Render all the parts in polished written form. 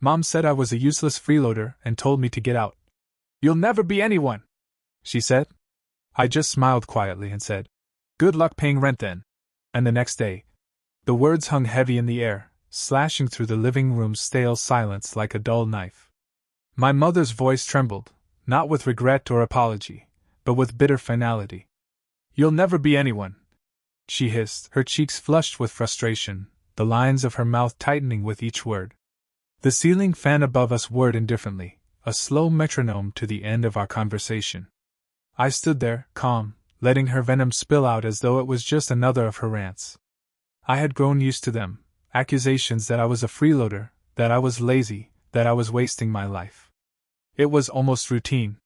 Mom said I was a useless freeloader and told me to get out. You'll never be anyone, she said. I just smiled quietly and said, good luck paying rent then. And the next day, the words hung heavy in the air, slashing through the living room's stale silence like a dull knife. My mother's voice trembled, not with regret or apology, but with bitter finality. You'll never be anyone, she hissed, her cheeks flushed with frustration, the lines of her mouth tightening with each word. The ceiling fan above us whirred indifferently, a slow metronome to the end of our conversation. I stood there, calm, letting her venom spill out as though it was just another of her rants. I had grown used to them, accusations that I was a freeloader, that I was lazy, that I was wasting my life. It was almost routine.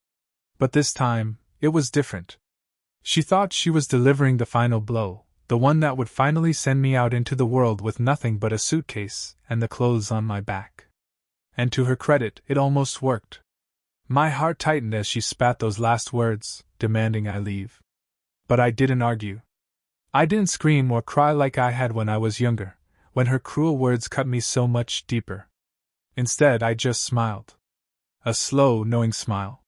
But this time, it was different. She thought she was delivering the final blow, the one that would finally send me out into the world with nothing but a suitcase and the clothes on my back. And to her credit, it almost worked. My heart tightened as she spat those last words, demanding I leave. But I didn't argue. I didn't scream or cry like I had when I was younger, when her cruel words cut me so much deeper. Instead, I just smiled. A slow, knowing smile.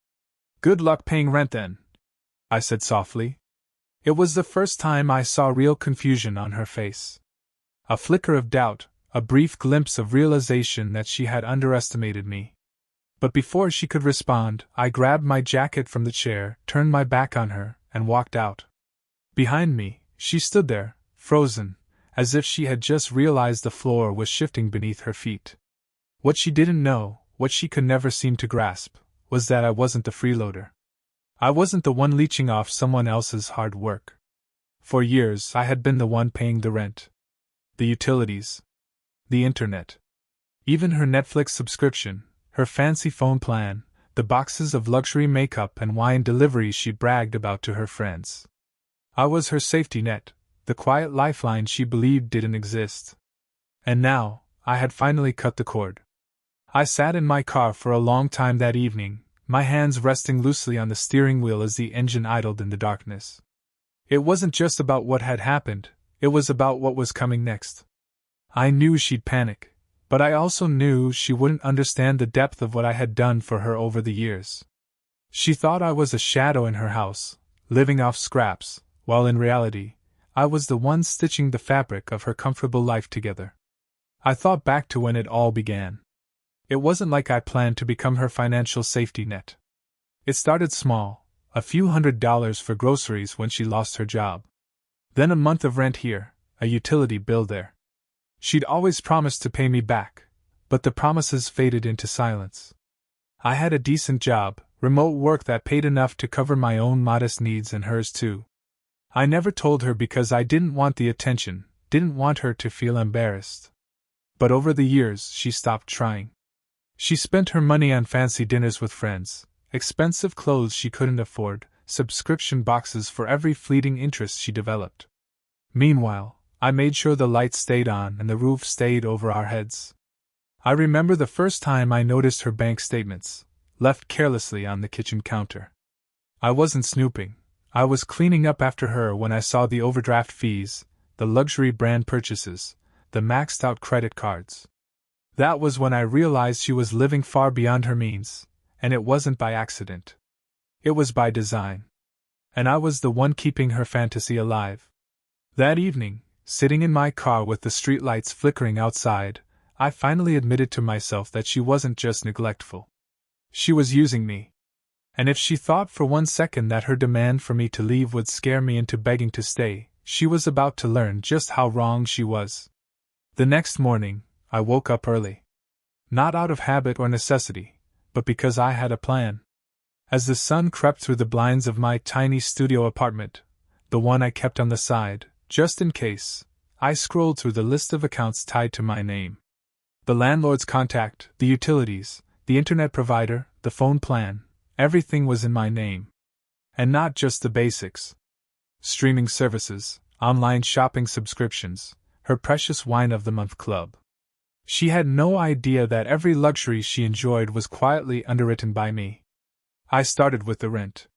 Good luck paying rent then, I said softly. It was the first time I saw real confusion on her face. A flicker of doubt, a brief glimpse of realization that she had underestimated me. But before she could respond, I grabbed my jacket from the chair, turned my back on her, and walked out. Behind me, she stood there, frozen, as if she had just realized the floor was shifting beneath her feet. What she didn't know, what she could never seem to grasp, was that I wasn't the freeloader. I wasn't the one leeching off someone else's hard work. For years I had been the one paying the rent, the utilities, the internet. Even her Netflix subscription, her fancy phone plan, the boxes of luxury makeup and wine deliveries she bragged about to her friends. I was her safety net, the quiet lifeline she believed didn't exist. And now, I had finally cut the cord. I sat in my car for a long time that evening, my hands resting loosely on the steering wheel as the engine idled in the darkness. It wasn't just about what had happened, it was about what was coming next. I knew she'd panic, but I also knew she wouldn't understand the depth of what I had done for her over the years. She thought I was a shadow in her house, living off scraps, while in reality, I was the one stitching the fabric of her comfortable life together. I thought back to when it all began. It wasn't like I planned to become her financial safety net. It started small, a few $100s for groceries when she lost her job. Then a month of rent here, a utility bill there. She'd always promised to pay me back, but the promises faded into silence. I had a decent job, remote work that paid enough to cover my own modest needs and hers too. I never told her because I didn't want the attention, didn't want her to feel embarrassed. But over the years, she stopped trying. She spent her money on fancy dinners with friends, expensive clothes she couldn't afford, subscription boxes for every fleeting interest she developed. Meanwhile, I made sure the lights stayed on and the roof stayed over our heads. I remember the first time I noticed her bank statements, left carelessly on the kitchen counter. I wasn't snooping. I was cleaning up after her when I saw the overdraft fees, the luxury brand purchases, the maxed-out credit cards. That was when I realized she was living far beyond her means, and it wasn't by accident. It was by design. And I was the one keeping her fantasy alive. That evening, sitting in my car with the streetlights flickering outside, I finally admitted to myself that she wasn't just neglectful. She was using me. And if she thought for 1 second that her demand for me to leave would scare me into begging to stay, she was about to learn just how wrong she was. The next morning, I woke up early. Not out of habit or necessity, but because I had a plan. As the sun crept through the blinds of my tiny studio apartment, the one I kept on the side, just in case, I scrolled through the list of accounts tied to my name. The landlord's contact, the utilities, the internet provider, the phone plan, everything was in my name. And not just the basics. Streaming services, online shopping subscriptions, her precious wine of the month club. She had no idea that every luxury she enjoyed was quietly underwritten by me. I started with the rent.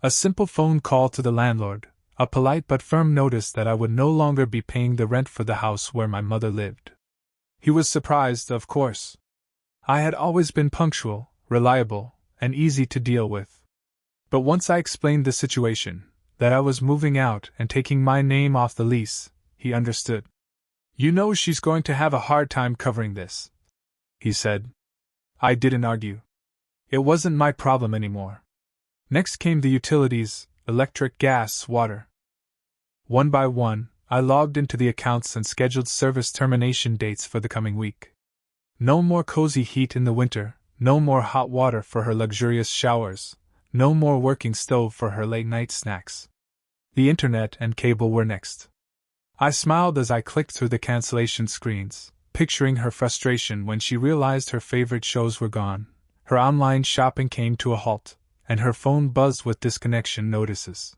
A simple phone call to the landlord, a polite but firm notice that I would no longer be paying the rent for the house where my mother lived. He was surprised, of course. I had always been punctual, reliable, and easy to deal with. But once I explained the situation, that I was moving out and taking my name off the lease, he understood. "You know she's going to have a hard time covering this," he said. I didn't argue. It wasn't my problem anymore. Next came the utilities, electric, gas, water. One by one, I logged into the accounts and scheduled service termination dates for the coming week. No more cozy heat in the winter, no more hot water for her luxurious showers, no more working stove for her late-night snacks. The internet and cable were next. I smiled as I clicked through the cancellation screens, picturing her frustration when she realized her favorite shows were gone, her online shopping came to a halt, and her phone buzzed with disconnection notices.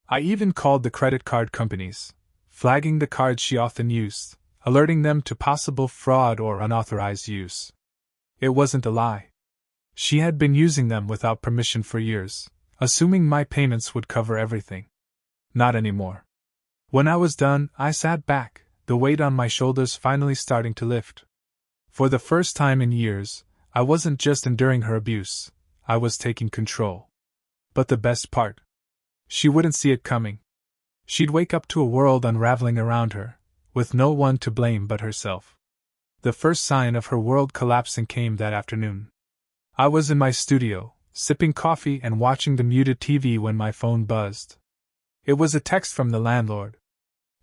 I even called the credit card companies, flagging the cards she often used, alerting them to possible fraud or unauthorized use. It wasn't a lie. She had been using them without permission for years, assuming my payments would cover everything. Not anymore. When I was done, I sat back, the weight on my shoulders finally starting to lift. For the first time in years, I wasn't just enduring her abuse, I was taking control. But the best part? She wouldn't see it coming. She'd wake up to a world unraveling around her, with no one to blame but herself. The first sign of her world collapsing came that afternoon. I was in my studio, sipping coffee and watching the muted TV when my phone buzzed. It was a text from the landlord.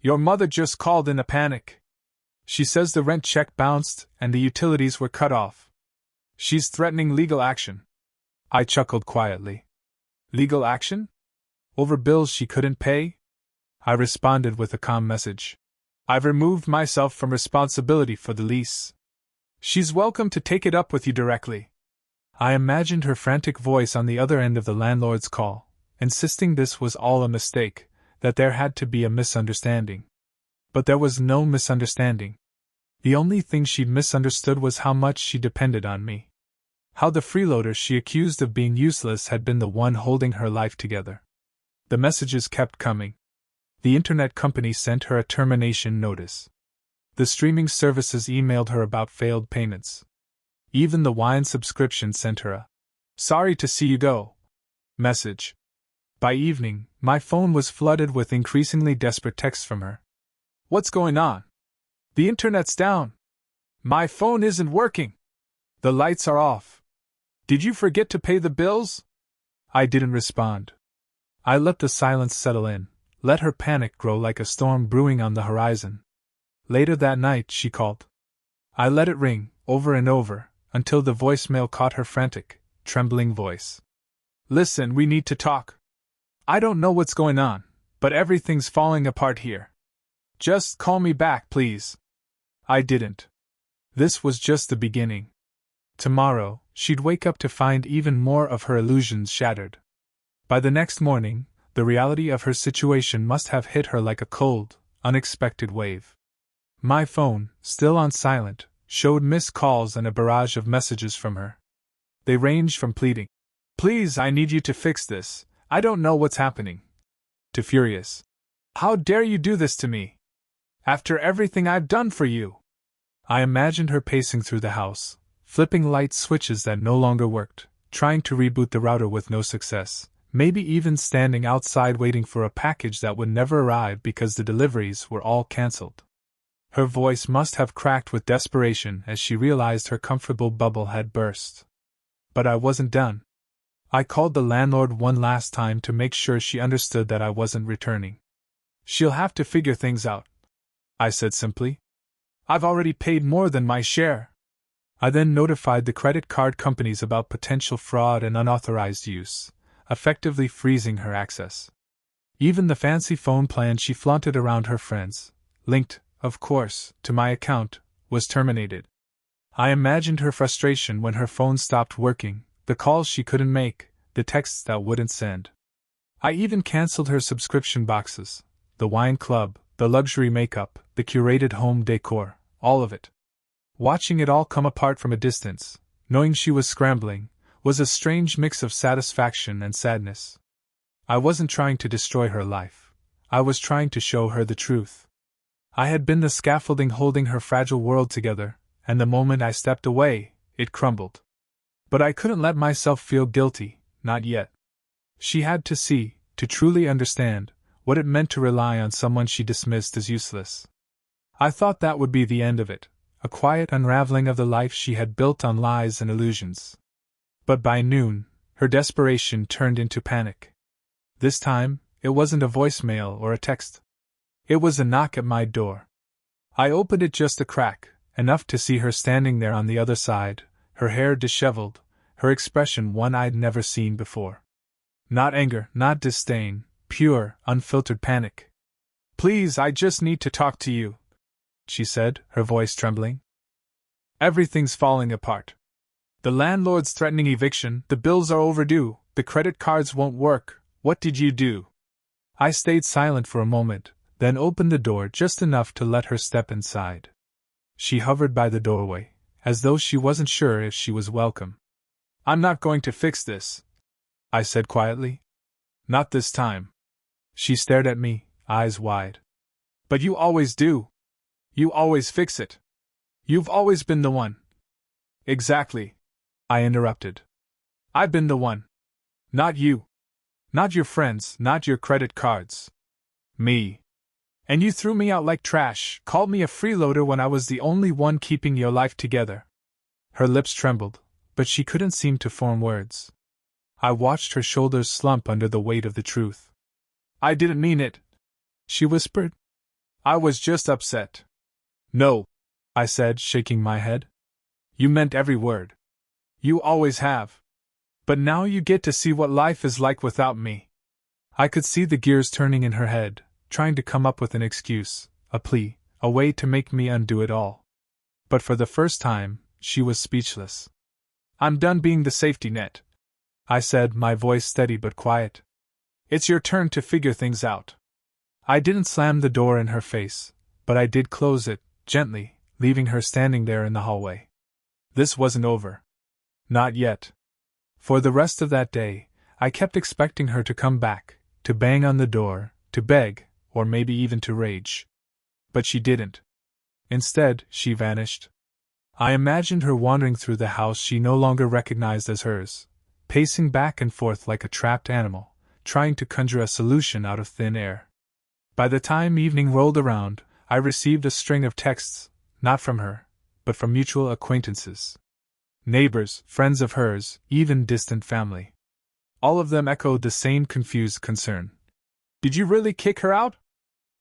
"Your mother just called in a panic. She says the rent check bounced and the utilities were cut off. She's threatening legal action." I chuckled quietly. "Legal action? Over bills she couldn't pay?" I responded with a calm message. "I've removed myself from responsibility for the lease. She's welcome to take it up with you directly." I imagined her frantic voice on the other end of the landlord's call, insisting this was all a mistake, that there had to be a misunderstanding. But there was no misunderstanding. The only thing she'd misunderstood was how much she depended on me. How the freeloader she accused of being useless had been the one holding her life together. The messages kept coming. The internet company sent her a termination notice. The streaming services emailed her about failed payments. Even the wine subscription sent her a "sorry to see you go" message. By evening, my phone was flooded with increasingly desperate texts from her. "What's going on? The internet's down. My phone isn't working. The lights are off. Did you forget to pay the bills?" I didn't respond. I let the silence settle in, let her panic grow like a storm brewing on the horizon. Later that night, she called. I let it ring, over and over, until the voicemail caught her frantic, trembling voice. "Listen, we need to talk. I don't know what's going on, but everything's falling apart here. Just call me back, please." I didn't. This was just the beginning. Tomorrow, she'd wake up to find even more of her illusions shattered. By the next morning, the reality of her situation must have hit her like a cold, unexpected wave. My phone, still on silent, showed missed calls and a barrage of messages from her. They ranged from pleading, "Please, I need you to fix this, I don't know what's happening," to furious, "How dare you do this to me? After everything I've done for you." I imagined her pacing through the house, flipping light switches that no longer worked, trying to reboot the router with no success, maybe even standing outside waiting for a package that would never arrive because the deliveries were all cancelled. Her voice must have cracked with desperation as she realized her comfortable bubble had burst. But I wasn't done. I called the landlord one last time to make sure she understood that I wasn't returning. "She'll have to figure things out," I said simply. "I've already paid more than my share." I then notified the credit card companies about potential fraud and unauthorized use, effectively freezing her access. Even the fancy phone plan she flaunted around her friends, linked, of course, to my account, was terminated. I imagined her frustration when her phone stopped working, the calls she couldn't make, the texts that wouldn't send. I even cancelled her subscription boxes, the wine club, the luxury makeup, the curated home decor, all of it. Watching it all come apart from a distance, knowing she was scrambling, was a strange mix of satisfaction and sadness. I wasn't trying to destroy her life. I was trying to show her the truth. I had been the scaffolding holding her fragile world together, and the moment I stepped away, it crumbled. But I couldn't let myself feel guilty, not yet. She had to see, to truly understand, what it meant to rely on someone she dismissed as useless. I thought that would be the end of it, a quiet unraveling of the life she had built on lies and illusions. But by noon, her desperation turned into panic. This time, it wasn't a voicemail or a text. It was a knock at my door. I opened it just a crack, enough to see her standing there on the other side, her hair disheveled, her expression one I'd never seen before. Not anger, not disdain, pure, unfiltered panic. "Please, I just need to talk to you," she said, her voice trembling. "Everything's falling apart. The landlord's threatening eviction, the bills are overdue, the credit cards won't work. What did you do?" I stayed silent for a moment, then opened the door just enough to let her step inside. She hovered by the doorway, as though she wasn't sure if she was welcome. "I'm not going to fix this," I said quietly. "Not this time." She stared at me, eyes wide. "But you always do. You always fix it. You've always been the one." "Exactly," I interrupted. "I've been the one. Not you. Not your friends, not your credit cards. Me. And you threw me out like trash, called me a freeloader when I was the only one keeping your life together." Her lips trembled, but she couldn't seem to form words. I watched her shoulders slump under the weight of the truth. "I didn't mean it," she whispered. "I was just upset." "No," I said, shaking my head. "You meant every word. You always have. But now you get to see what life is like without me." I could see the gears turning in her head, trying to come up with an excuse, a plea, a way to make me undo it all. But for the first time, she was speechless. "I'm done being the safety net," I said, my voice steady but quiet. "It's your turn to figure things out." I didn't slam the door in her face, but I did close it, gently, leaving her standing there in the hallway. This wasn't over. Not yet. For the rest of that day, I kept expecting her to come back, to bang on the door, to beg, or maybe even to rage. But she didn't. Instead, she vanished. I imagined her wandering through the house she no longer recognized as hers, pacing back and forth like a trapped animal, trying to conjure a solution out of thin air. By the time evening rolled around, I received a string of texts, not from her, but from mutual acquaintances. Neighbors, friends of hers, even distant family. All of them echoed the same confused concern. "Did you really kick her out?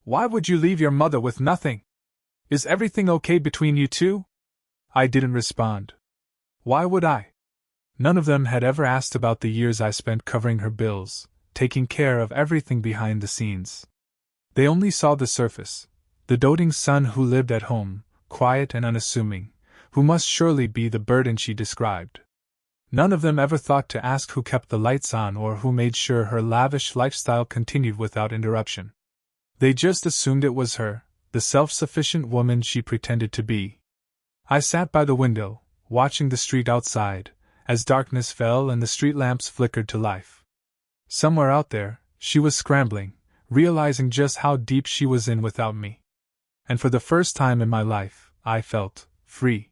Why would you leave your mother with nothing? Is everything okay between you two?" I didn't respond. Why would I? None of them had ever asked about the years I spent covering her bills, taking care of everything behind the scenes. They only saw the surface, the doting son who lived at home, quiet and unassuming, who must surely be the burden she described. None of them ever thought to ask who kept the lights on or who made sure her lavish lifestyle continued without interruption. They just assumed it was her, the self-sufficient woman she pretended to be. I sat by the window, watching the street outside, as darkness fell and the street lamps flickered to life. Somewhere out there, she was scrambling, realizing just how deep she was in without me. And for the first time in my life, I felt free.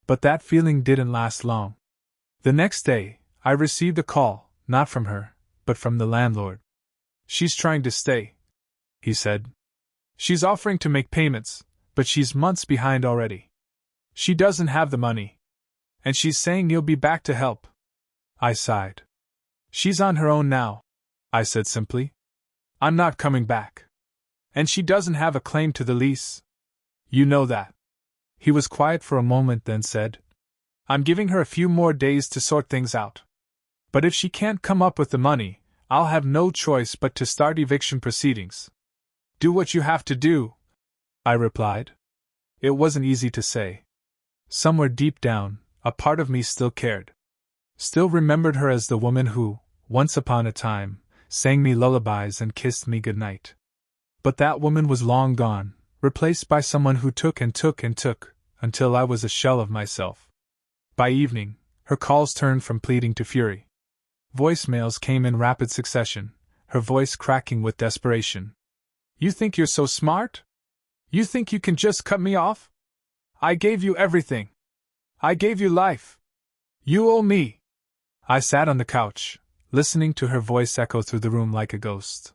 But that feeling didn't last long. The next day, I received a call, not from her, but from the landlord. "She's trying to stay," he said. "She's offering to make payments, but she's months behind already. She doesn't have the money. And she's saying you'll be back to help." I sighed. "She's on her own now," I said simply. "I'm not coming back. And she doesn't have a claim to the lease. You know that." He was quiet for a moment, then said, "I'm giving her a few more days to sort things out. But if she can't come up with the money, I'll have no choice but to start eviction proceedings." "Do what you have to do," I replied. It wasn't easy to say. Somewhere deep down, a part of me still cared. Still remembered her as the woman who, once upon a time, sang me lullabies and kissed me goodnight. But that woman was long gone, replaced by someone who took and took and took, until I was a shell of myself. By evening, her calls turned from pleading to fury. Voicemails came in rapid succession, her voice cracking with desperation. "You think you're so smart? You think you can just cut me off? I gave you everything. I gave you life. You owe me. I sat on the couch, listening to her voice echo through the room like a ghost.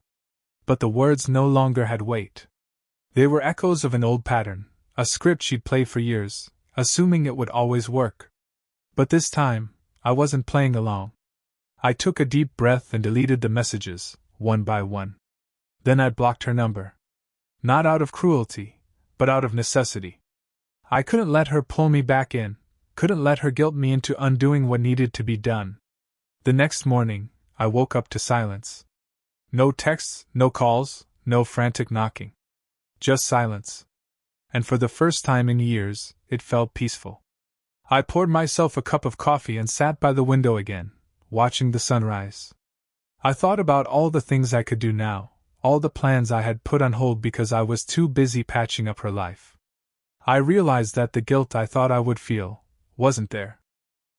But the words no longer had weight. They were echoes of an old pattern, a script she'd played for years, assuming it would always work. But this time, I wasn't playing along. I took a deep breath and deleted the messages, one by one. Then I blocked her number. Not out of cruelty, but out of necessity. I couldn't let her pull me back in, couldn't let her guilt me into undoing what needed to be done. The next morning, I woke up to silence. No texts, no calls, no frantic knocking. Just silence. And for the first time in years, it felt peaceful. I poured myself a cup of coffee and sat by the window again, watching the sunrise. I thought about all the things I could do now, all the plans I had put on hold because I was too busy patching up her life. I realized that the guilt I thought I would feel wasn't there.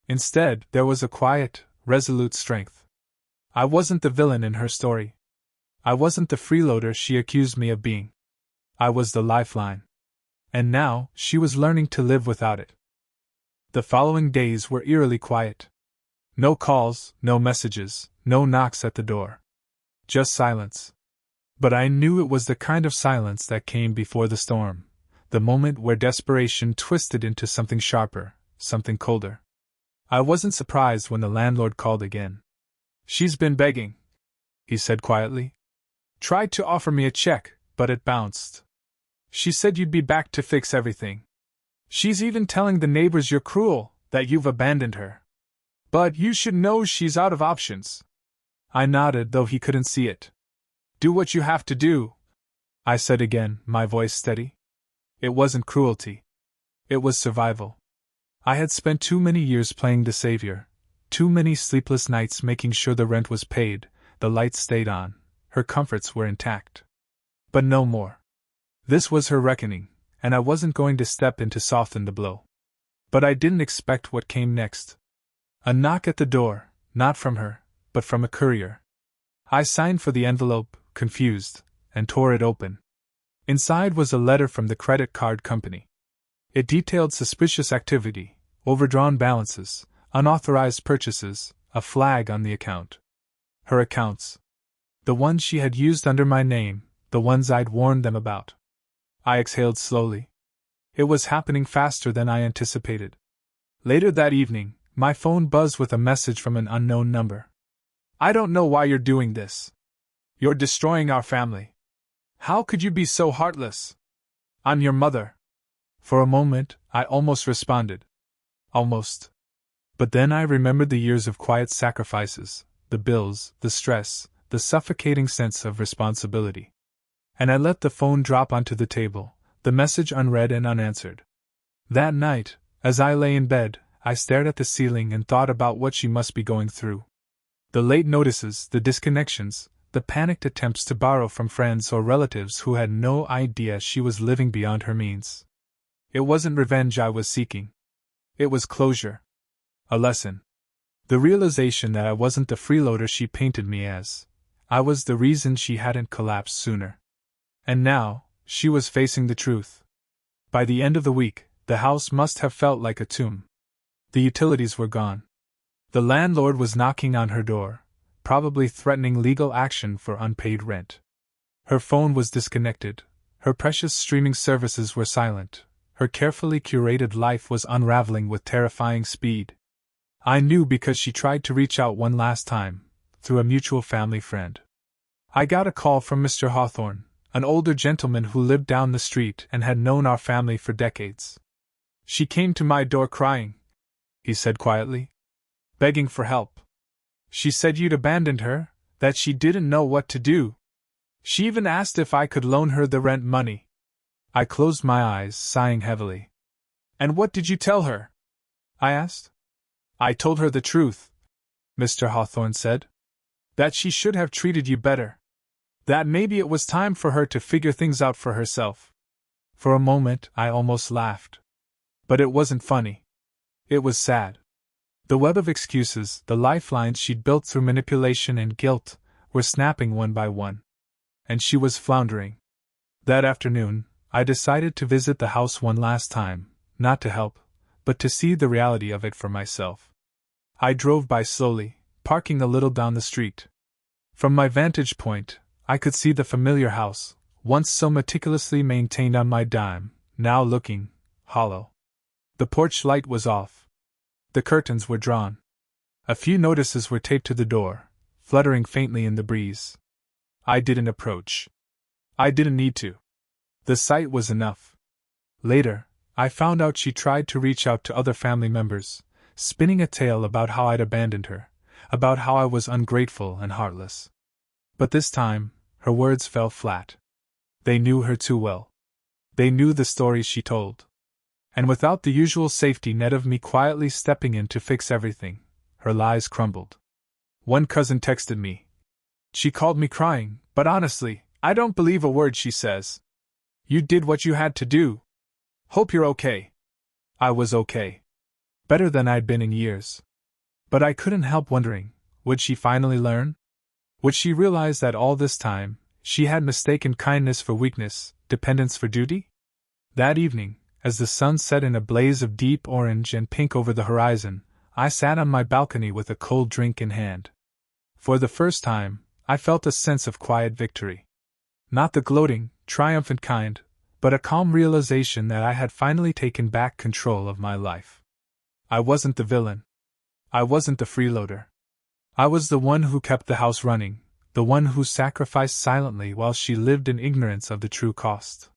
Instead, there was a quiet, resolute strength. I wasn't the villain in her story. I wasn't the freeloader she accused me of being. I was the lifeline. And now, she was learning to live without it. The following days were eerily quiet. No calls, no messages, no knocks at the door. Just silence. But I knew it was the kind of silence that came before the storm, the moment where desperation twisted into something sharper, something colder. I wasn't surprised when the landlord called again. "She's been begging," he said quietly. "Tried to offer me a check, but it bounced. She said you'd be back to fix everything. She's even telling the neighbors you're cruel, that you've abandoned her. But you should know she's out of options." I nodded, though he couldn't see it. "Do what you have to do," I said again, my voice steady. It wasn't cruelty. It was survival. I had spent too many years playing the savior, too many sleepless nights making sure the rent was paid, the lights stayed on, her comforts were intact. But no more. This was her reckoning, and I wasn't going to step in to soften the blow. But I didn't expect what came next. A knock at the door, not from her, but from a courier. I signed for the envelope, confused, and tore it open. Inside was a letter from the credit card company. It detailed suspicious activity, overdrawn balances, unauthorized purchases, a flag on the account. Her accounts. The ones she had used under my name, the ones I'd warned them about. I exhaled slowly. It was happening faster than I anticipated. Later that evening, my phone buzzed with a message from an unknown number. "I don't know why you're doing this. You're destroying our family. How could you be so heartless? I'm your mother." For a moment, I almost responded. Almost. But then I remembered the years of quiet sacrifices, the bills, the stress, the suffocating sense of responsibility. And I let the phone drop onto the table, the message unread and unanswered. That night, as I lay in bed, I stared at the ceiling and thought about what she must be going through. The late notices, the disconnections, the panicked attempts to borrow from friends or relatives who had no idea she was living beyond her means. It wasn't revenge I was seeking. It was closure. A lesson. The realization that I wasn't the freeloader she painted me as. I was the reason she hadn't collapsed sooner. And now, she was facing the truth. By the end of the week, the house must have felt like a tomb. The utilities were gone. The landlord was knocking on her door, probably threatening legal action for unpaid rent. Her phone was disconnected, her precious streaming services were silent, her carefully curated life was unraveling with terrifying speed. I knew because she tried to reach out one last time, through a mutual family friend. I got a call from Mr. Hawthorne, an older gentleman who lived down the street and had known our family for decades. "She came to my door crying," he said quietly. "Begging for help. She said you'd abandoned her, that she didn't know what to do. She even asked if I could loan her the rent money." I closed my eyes, sighing heavily. "And what did you tell her?" I asked. "I told her the truth," Mr. Hawthorne said. "That she should have treated you better. That maybe it was time for her to figure things out for herself." For a moment, I almost laughed. But it wasn't funny. It was sad. The web of excuses, the lifelines she'd built through manipulation and guilt, were snapping one by one. And she was floundering. That afternoon, I decided to visit the house one last time, not to help, but to see the reality of it for myself. I drove by slowly, parking a little down the street. From my vantage point, I could see the familiar house, once so meticulously maintained on my dime, now looking hollow. The porch light was off. The curtains were drawn. A few notices were taped to the door, fluttering faintly in the breeze. I didn't approach. I didn't need to. The sight was enough. Later, I found out she tried to reach out to other family members, spinning a tale about how I'd abandoned her, about how I was ungrateful and heartless. But this time, her words fell flat. They knew her too well. They knew the stories she told. And without the usual safety net of me quietly stepping in to fix everything, her lies crumbled. One cousin texted me. She called me crying, but honestly, I don't believe a word she says. You did what you had to do. Hope you're okay. I was okay. Better than I'd been in years. But I couldn't help wondering, would she finally learn? Would she realize that all this time, she had mistaken kindness for weakness, dependence for duty? That evening, as the sun set in a blaze of deep orange and pink over the horizon, I sat on my balcony with a cold drink in hand. For the first time, I felt a sense of quiet victory. Not the gloating, triumphant kind, but a calm realization that I had finally taken back control of my life. I wasn't the villain. I wasn't the freeloader. I was the one who kept the house running, the one who sacrificed silently while she lived in ignorance of the true cost.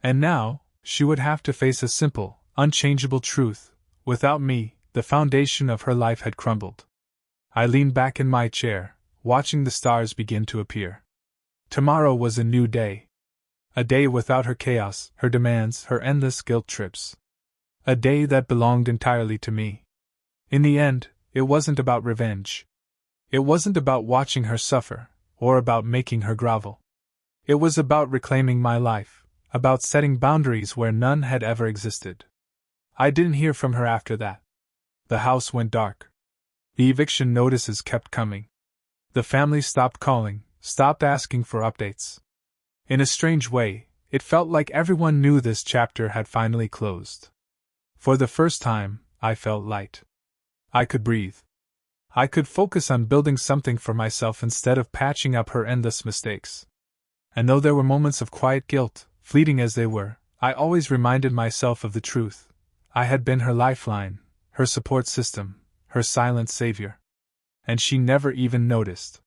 And now, she would have to face a simple, unchangeable truth. Without me, the foundation of her life had crumbled. I leaned back in my chair, watching the stars begin to appear. Tomorrow was a new day. A day without her chaos, her demands, her endless guilt trips. A day that belonged entirely to me. In the end, it wasn't about revenge. It wasn't about watching her suffer, or about making her grovel. It was about reclaiming my life, about setting boundaries where none had ever existed. I didn't hear from her after that. The house went dark. The eviction notices kept coming. The family stopped calling, stopped asking for updates. In a strange way, it felt like everyone knew this chapter had finally closed. For the first time, I felt light. I could breathe. I could focus on building something for myself instead of patching up her endless mistakes. And though there were moments of quiet guilt, fleeting as they were, I always reminded myself of the truth. I had been her lifeline, her support system, her silent savior. And she never even noticed.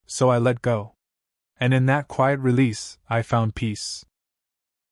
So I let go. And in that quiet release, I found peace.